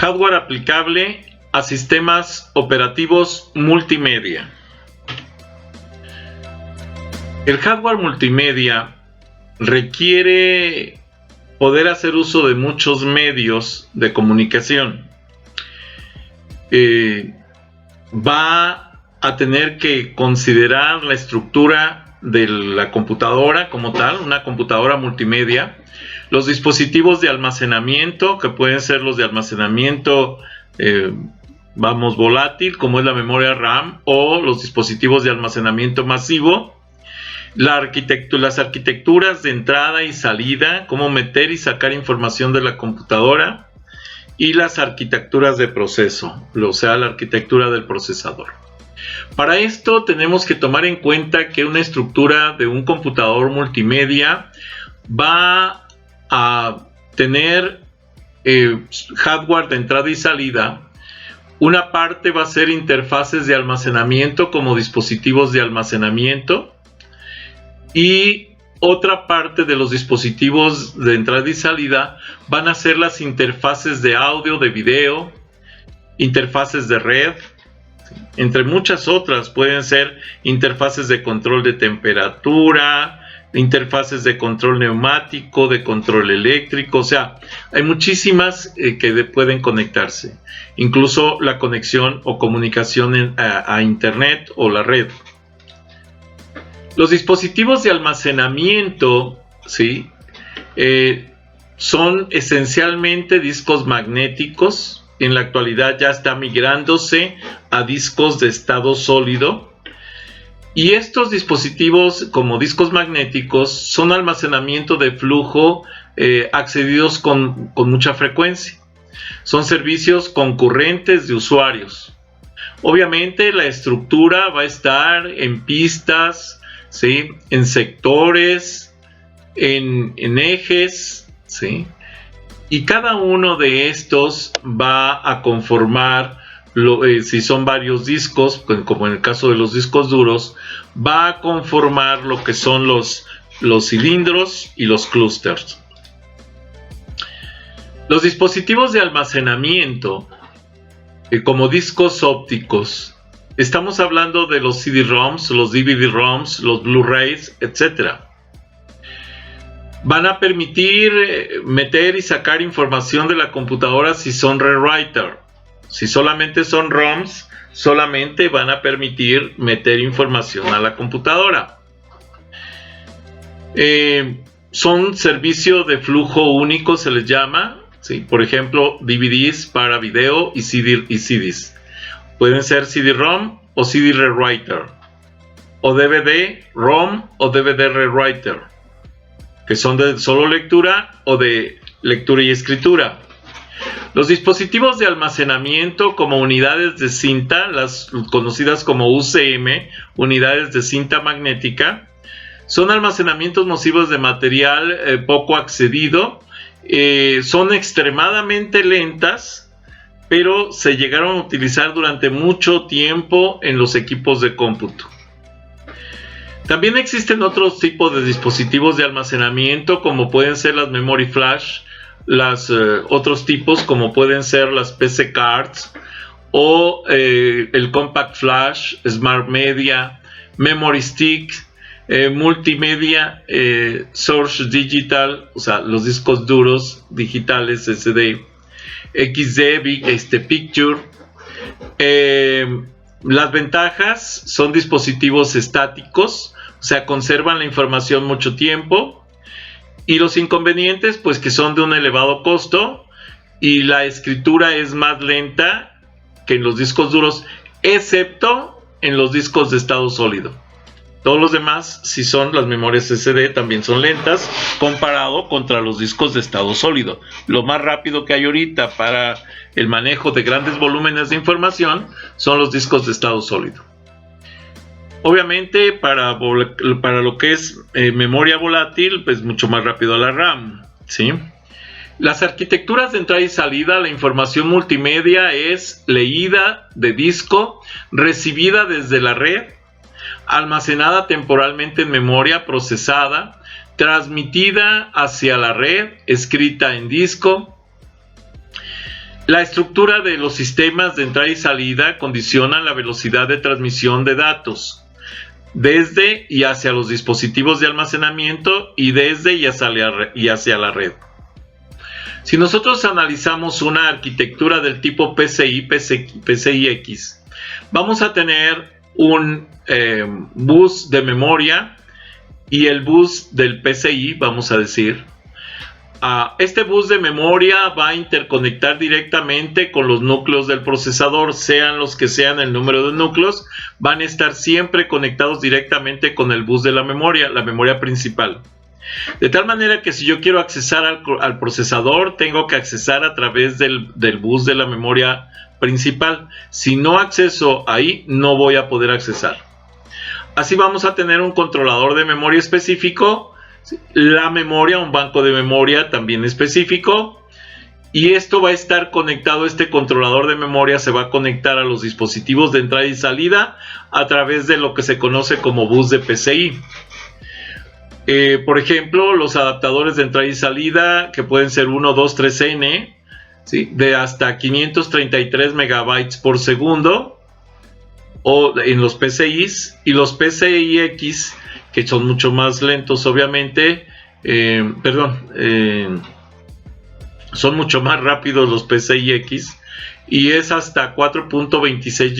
hardware aplicable a sistemas operativos multimedia. El hardware multimedia requiere poder hacer uso de muchos medios de comunicación. Va a tener que considerar la estructura de la computadora como tal, una computadora multimedia, los dispositivos de almacenamiento, que pueden ser los de almacenamiento volátil, como es la memoria RAM, o los dispositivos de almacenamiento masivo, las arquitecturas de entrada y salida, cómo meter y sacar información de la computadora, y las arquitecturas de proceso, o sea, la arquitectura del procesador. Para esto tenemos que tomar en cuenta que una estructura de un computador multimedia va a tener hardware de entrada y salida. Una parte va a ser interfaces de almacenamiento como dispositivos de almacenamiento, y otra parte de los dispositivos de entrada y salida van a ser las interfaces de audio, de video, interfaces de red, entre muchas otras. Pueden ser interfaces de control de temperatura, interfaces de control neumático, de control eléctrico. O sea, hay muchísimas que pueden conectarse, incluso la conexión o comunicación a internet o la red. Los dispositivos de almacenamiento, ¿sí? Son esencialmente discos magnéticos. En la actualidad ya está migrándose a discos de estado sólido. Y estos dispositivos, como discos magnéticos, son almacenamiento de flujo accedidos con mucha frecuencia. Son servicios concurrentes de usuarios. Obviamente la estructura va a estar en pistas, ¿sí? En sectores, en ejes, ¿sí? Y cada uno de estos va a conformar, si son varios discos, como en el caso de los discos duros, va a conformar lo que son los cilindros y los clústeres. Los dispositivos de almacenamiento, como discos ópticos, estamos hablando de los CD-ROMs, los DVD-ROMs, los Blu-rays, etc. Van a permitir meter y sacar información de la computadora si son rewriter. Si solamente son ROMs, solamente van a permitir meter información a la computadora. Son servicios de flujo único, se les llama. ¿Sí? Por ejemplo, DVDs para video y CDs. Pueden ser CD-ROM o CD rewriter, o DVD-ROM o DVD rewriter, que son de solo lectura o de lectura y escritura. Los dispositivos de almacenamiento como unidades de cinta, las conocidas como UCM, unidades de cinta magnética, son almacenamientos masivos de material poco accedido. Son extremadamente lentas, pero se llegaron a utilizar durante mucho tiempo en los equipos de cómputo. También existen otros tipos de dispositivos de almacenamiento, como pueden ser las memory flash, otros tipos como pueden ser las PC cards o el compact flash, smart media, memory stick, multimedia, source digital, o sea, los discos duros digitales SD, XD, picture. Las ventajas son dispositivos estáticos, o sea, conservan la información mucho tiempo. Y los inconvenientes, pues que son de un elevado costo y la escritura es más lenta que en los discos duros, excepto en los discos de estado sólido. Todos los demás, si son las memorias SD, también son lentas comparado contra los discos de estado sólido. Lo más rápido que hay ahorita para el manejo de grandes volúmenes de información son los discos de estado sólido. Obviamente para lo que es memoria volátil, pues mucho más rápido la RAM, ¿sí? Las arquitecturas de entrada y salida, la información multimedia es leída de disco, recibida desde la red, almacenada temporalmente en memoria, procesada, transmitida hacia la red, escrita en disco. La estructura de los sistemas de entrada y salida condiciona la velocidad de transmisión de datos desde y hacia los dispositivos de almacenamiento y desde y hacia la red. Si nosotros analizamos una arquitectura del tipo PCI-X, vamos a tener un bus de memoria y el bus del PCI, vamos a decir. Este bus de memoria va a interconectar directamente con los núcleos del procesador, sean los que sean el número de núcleos, van a estar siempre conectados directamente con el bus de la memoria principal. De tal manera que si yo quiero accesar al procesador, tengo que accesar a través del bus de la memoria principal. Si no acceso ahí, no voy a poder accesar. Así vamos a tener un controlador de memoria específico, la memoria, un banco de memoria también específico, y esto va a estar conectado, este controlador de memoria se va a conectar a los dispositivos de entrada y salida a través de lo que se conoce como bus de PCI. Por ejemplo, los adaptadores de entrada y salida, que pueden ser 1, 2, 3N, ¿sí?, de hasta 533 megabytes por segundo, o en los PCIs, y los PCI-X, que son mucho más lentos, obviamente, son mucho más rápidos los PCI-X, y es hasta 4.26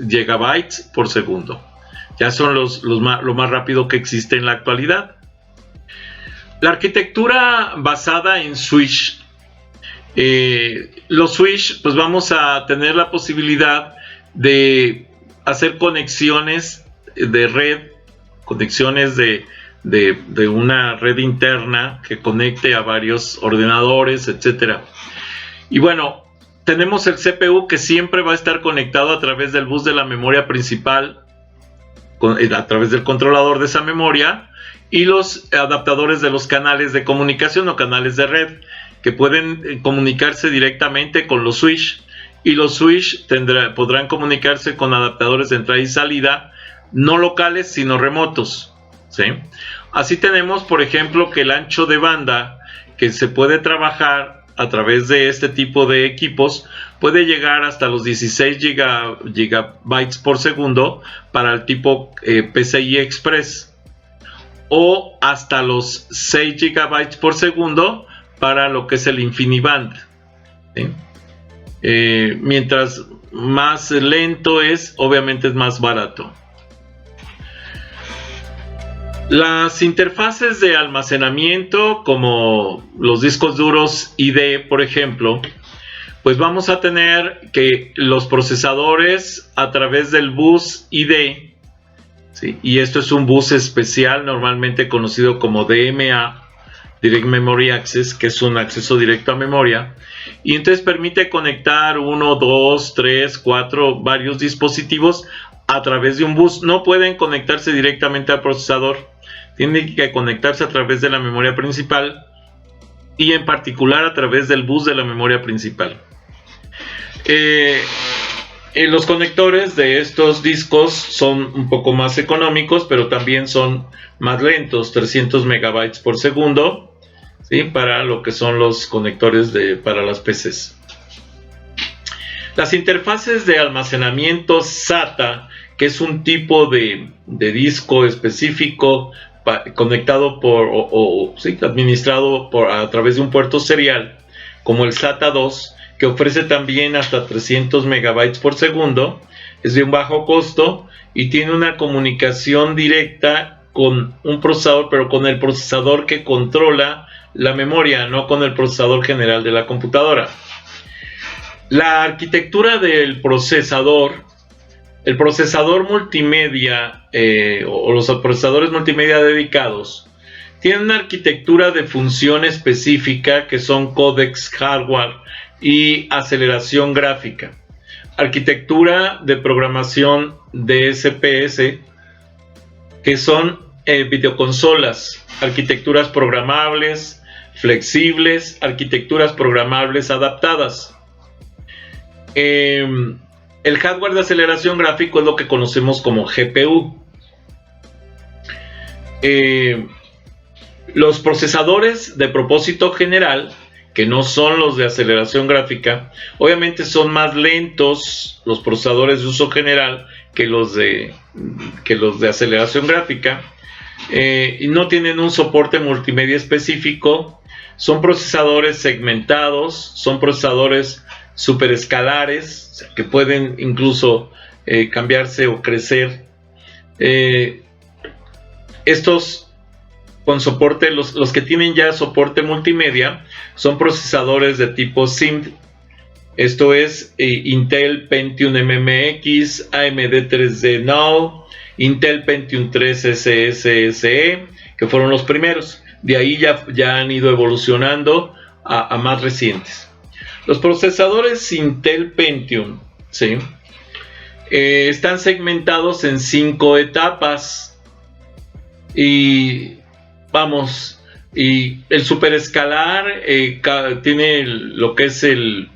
gigabytes por segundo. Ya son lo más rápido que existe en la actualidad. La arquitectura basada en switch. Los switch, pues vamos a tener la posibilidad de hacer conexiones de red, conexiones de una red interna que conecte a varios ordenadores, etcétera. Y bueno, tenemos el CPU que siempre va a estar conectado a través del bus de la memoria principal, a través del controlador de esa memoria, y los adaptadores de los canales de comunicación o canales de red, que pueden comunicarse directamente con los switch, y los switch podrán comunicarse con adaptadores de entrada y salida no locales sino remotos, ¿sí? Así tenemos, por ejemplo, que el ancho de banda que se puede trabajar a través de este tipo de equipos puede llegar hasta los 16 gigabytes por segundo para el tipo PCI Express, o hasta los 6 gigabytes por segundo para lo que es el InfiniBand, ¿sí? Mientras más lento es, obviamente es más barato. Las interfaces de almacenamiento, como los discos duros ID, por ejemplo, pues vamos a tener que los procesadores a través del bus ID, ¿sí?, y esto es un bus especial normalmente conocido como DMA, Direct Memory Access, que es un acceso directo a memoria, y entonces permite conectar 1, 2, 3, 4, varios dispositivos a través de un bus. No pueden conectarse directamente al procesador, tienen que conectarse a través de la memoria principal, y en particular a través del bus de la memoria principal. Los conectores de estos discos son un poco más económicos, pero también son más lentos, 300 megabytes por segundo, ¿sí?, para lo que son los conectores para las PCs. Las interfaces de almacenamiento SATA, que es un tipo de disco específico conectado administrado a través de un puerto serial, como el SATA 2, que ofrece también hasta 300 megabytes por segundo, es de un bajo costo y tiene una comunicación directa con un procesador, pero con el procesador que controla la memoria, no con el procesador general de la computadora. La arquitectura del procesador, el procesador multimedia o los procesadores multimedia dedicados, tienen una arquitectura de función específica que son códecs hardware y aceleración gráfica, arquitectura de programación DSPS, que son videoconsolas, arquitecturas programables, flexibles, arquitecturas programables adaptadas. El hardware de aceleración gráfico es lo que conocemos como GPU. Los procesadores de propósito general, que no son los de aceleración gráfica, obviamente son más lentos los procesadores de uso general que los de aceleración gráfica, y no tienen un soporte multimedia específico. Son procesadores segmentados, son procesadores superescalares, o sea, que pueden incluso cambiarse o crecer. Estos con soporte, los que tienen ya soporte multimedia, son procesadores de tipo SIMD. Esto es Intel Pentium MMX, AMD 3D Now, Intel Pentium 3 SSE, que fueron los primeros. De ahí ya han ido evolucionando a más recientes. Los procesadores Intel Pentium, ¿sí?, están segmentados en 5 etapas. Y vamos, y el superescalar tiene lo que es el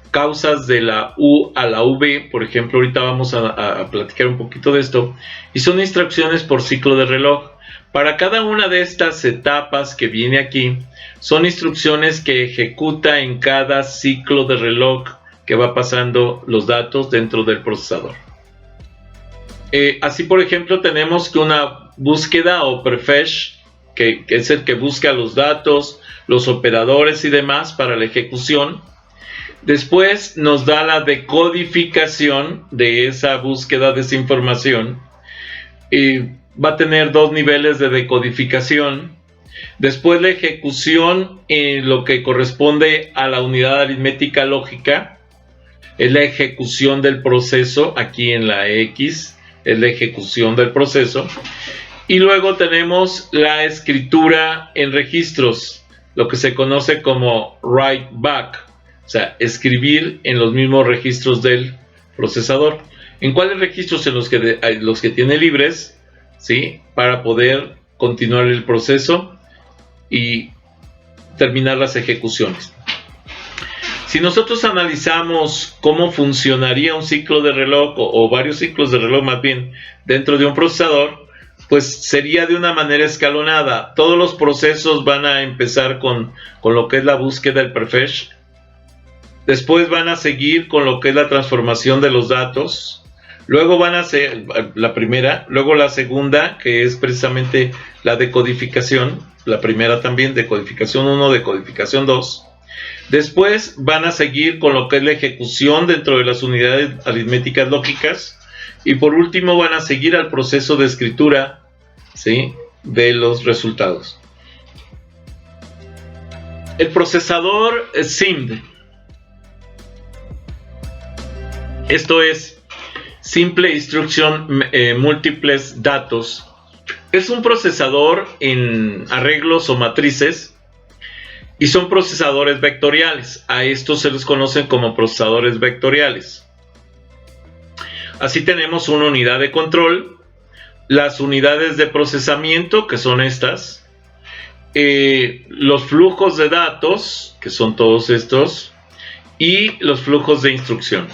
causas de la U a la V, por ejemplo. Ahorita vamos a platicar un poquito de esto, y son instrucciones por ciclo de reloj. Para cada una de estas etapas que viene aquí, son instrucciones que ejecuta en cada ciclo de reloj que va pasando los datos dentro del procesador. Así, por ejemplo, tenemos que una búsqueda o prefetch, que es el que busca los datos, los operadores y demás para la ejecución. Después nos da la decodificación de esa búsqueda, de esa información. Va a tener 2 niveles de decodificación. Después la ejecución en lo que corresponde a la unidad aritmética lógica. Es la ejecución del proceso, aquí en la X. Es la ejecución del proceso. Y luego tenemos la escritura en registros, lo que se conoce como write back, o sea, escribir en los mismos registros del procesador. ¿En cuáles registros? En los que tiene libres, ¿sí?, para poder continuar el proceso y terminar las ejecuciones. Si nosotros analizamos cómo funcionaría un ciclo de reloj, o varios ciclos de reloj más bien, dentro de un procesador, pues sería de una manera escalonada. Todos los procesos van a empezar con lo que es la búsqueda, el prefetch. Después van a seguir con lo que es la transformación de los datos. Luego van a hacer la primera, luego la segunda, que es precisamente la decodificación. La primera también, decodificación 1, decodificación 2. Después van a seguir con lo que es la ejecución dentro de las unidades aritméticas lógicas. Y por último van a seguir al proceso de escritura, ¿sí?, de los resultados. El procesador SIMD, esto es Simple Instruction Multiples Datos, es un procesador en arreglos o matrices, y son procesadores vectoriales. A estos se les conocen como procesadores vectoriales. Así tenemos una unidad de control, las unidades de procesamiento, que son estas, los flujos de datos, que son todos estos, y los flujos de instrucción.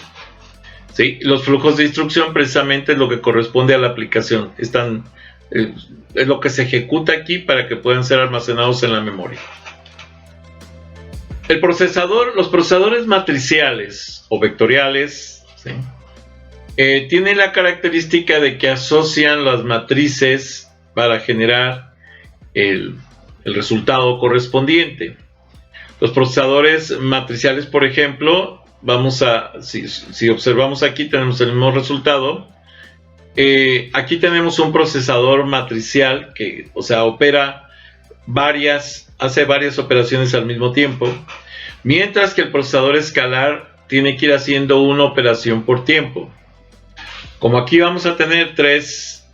¿Sí? Los flujos de instrucción precisamente es lo que corresponde a la aplicación. Es lo que se ejecuta aquí para que puedan ser almacenados en la memoria. Los procesadores matriciales o vectoriales, ¿sí?, tienen la característica de que asocian las matrices para generar el resultado correspondiente. Los procesadores matriciales, por ejemplo, si observamos aquí, tenemos el mismo resultado. Aquí tenemos un procesador matricial que, o sea, hace varias operaciones al mismo tiempo, mientras que el procesador escalar tiene que ir haciendo una operación por tiempo. Como aquí vamos a tener 3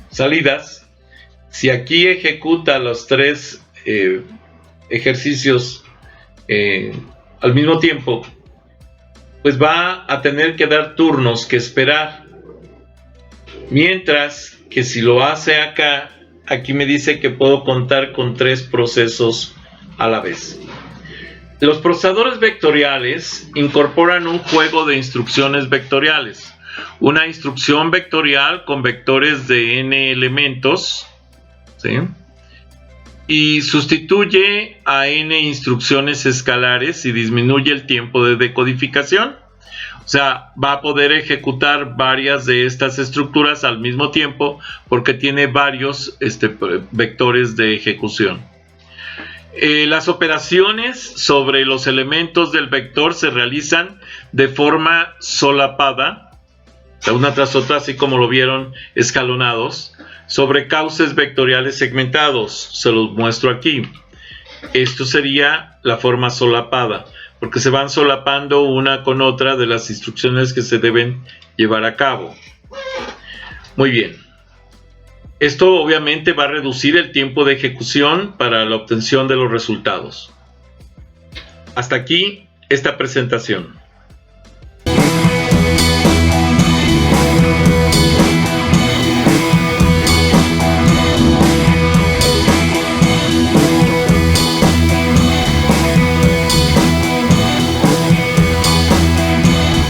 salidas, si aquí ejecuta los 3 ejercicios al mismo tiempo, pues va a tener que dar turnos que esperar. Mientras que si lo hace acá, aquí me dice que puedo contar con 3 procesos a la vez. Los procesadores vectoriales incorporan un juego de instrucciones vectoriales. Una instrucción vectorial con vectores de n elementos, ¿sí?, y sustituye a n instrucciones escalares y disminuye el tiempo de decodificación. O sea, va a poder ejecutar varias de estas estructuras al mismo tiempo porque tiene varios vectores de ejecución. Las operaciones sobre los elementos del vector se realizan de forma solapada, una tras otra, así como lo vieron escalonados, sobre cauces vectoriales segmentados. Se los muestro aquí. Esto sería la forma solapada, porque se van solapando una con otra de las instrucciones que se deben llevar a cabo. Muy bien. Esto obviamente va a reducir el tiempo de ejecución para la obtención de los resultados. Hasta aquí esta presentación.